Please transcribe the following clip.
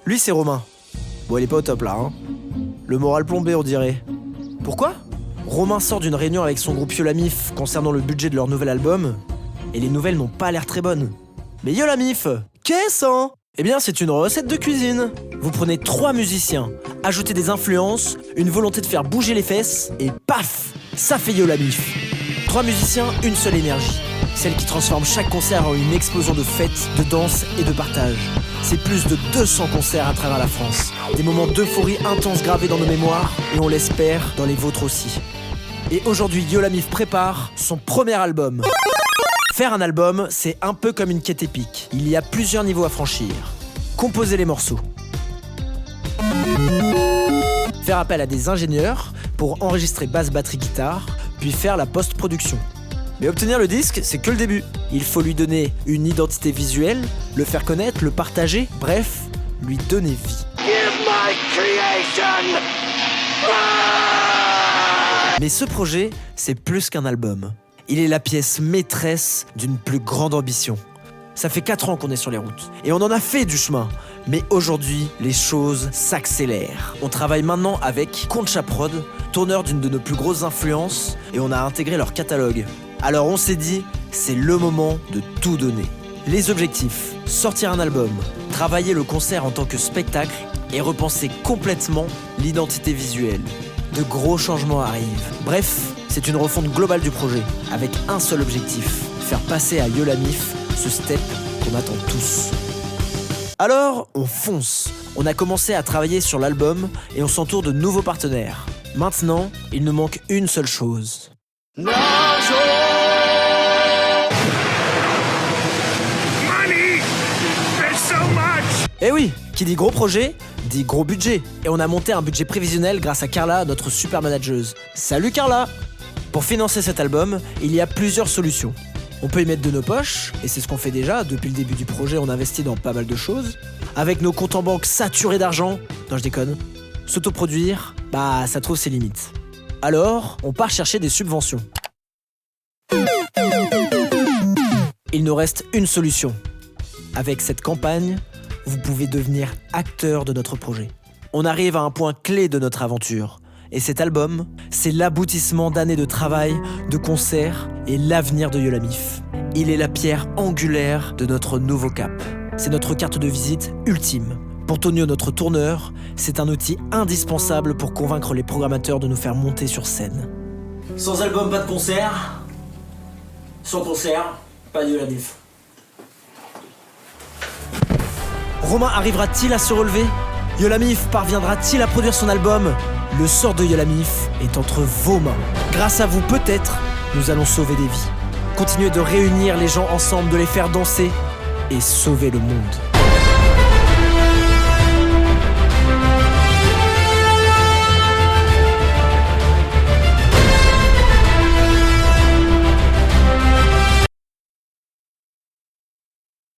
Lui, c'est Romain. Bon, il est pas au top là, hein. Le moral plombé, on dirait. Pourquoi ? Romain sort d'une réunion avec son groupe Yo la Mif concernant le budget de leur nouvel album, et les nouvelles n'ont pas l'air très bonnes. Mais Yo la Mif, qu'est-ce hein ? Eh bien, c'est une recette de cuisine. Vous prenez 3 musiciens, ajoutez des influences, une volonté de faire bouger les fesses, et paf, ça fait Yo la Mif. 3 musiciens, une seule énergie. Celle qui transforme chaque concert en une explosion de fêtes, de danse et de partage. C'est plus de 200 concerts à travers la France. Des moments d'euphorie intense gravés dans nos mémoires, et on l'espère, dans les vôtres aussi. Et aujourd'hui, Yo la Mif prépare son premier album. Faire un album, c'est un peu comme une quête épique. Il y a plusieurs niveaux à franchir. Composer les morceaux. Faire appel à des ingénieurs pour enregistrer basse, batterie, guitare, puis faire la post-production. Mais obtenir le disque, c'est que le début. Il faut lui donner une identité visuelle, le faire connaître, le partager, bref, lui donner vie. Give my creation! Mais ce projet, c'est plus qu'un album. Il est la pièce maîtresse d'une plus grande ambition. Ça fait 4 ans qu'on est sur les routes. Et on en a fait du chemin. Mais aujourd'hui, les choses s'accélèrent. On travaille maintenant avec Concha Prod, tourneur d'une de nos plus grosses influences, et on a intégré leur catalogue. Alors on s'est dit, c'est le moment de tout donner. Les objectifs, sortir un album, travailler le concert en tant que spectacle et repenser complètement l'identité visuelle. De gros changements arrivent. Bref, c'est une refonte globale du projet, avec un seul objectif, faire passer à Yo la Mif ce step qu'on attend tous. Alors, on fonce. On a commencé à travailler sur l'album et on s'entoure de nouveaux partenaires. Maintenant, il nous manque une seule chose. Money! There's so much! Eh oui, qui dit gros projet, dit gros budget. Et on a monté un budget prévisionnel grâce à Carla, notre super manageuse. Salut Carla! Pour financer cet album, il y a plusieurs solutions. On peut y mettre de nos poches, et c'est ce qu'on fait déjà. Depuis le début du projet, on investit dans pas mal de choses. Avec nos comptes en banque saturés d'argent, non je déconne, s'autoproduire, bah ça trouve ses limites. Alors, on part chercher des subventions. Il nous reste une solution. Avec cette campagne, vous pouvez devenir acteur de notre projet. On arrive à un point clé de notre aventure. Et cet album, c'est l'aboutissement d'années de travail, de concerts et l'avenir de Yo la Mif. Il est la pierre angulaire de notre nouveau cap. C'est notre carte de visite ultime. Pour Tonio, notre tourneur, c'est un outil indispensable pour convaincre les programmateurs de nous faire monter sur scène. Sans album, pas de concert. Sans concert, pas de Yo la Mif. Romain arrivera-t-il à se relever ? Yo la Mif parviendra-t-il à produire son album ? Le sort de Yo la Mif est entre vos mains. Grâce à vous, peut-être, nous allons sauver des vies. Continuez de réunir les gens ensemble, de les faire danser et sauver le monde.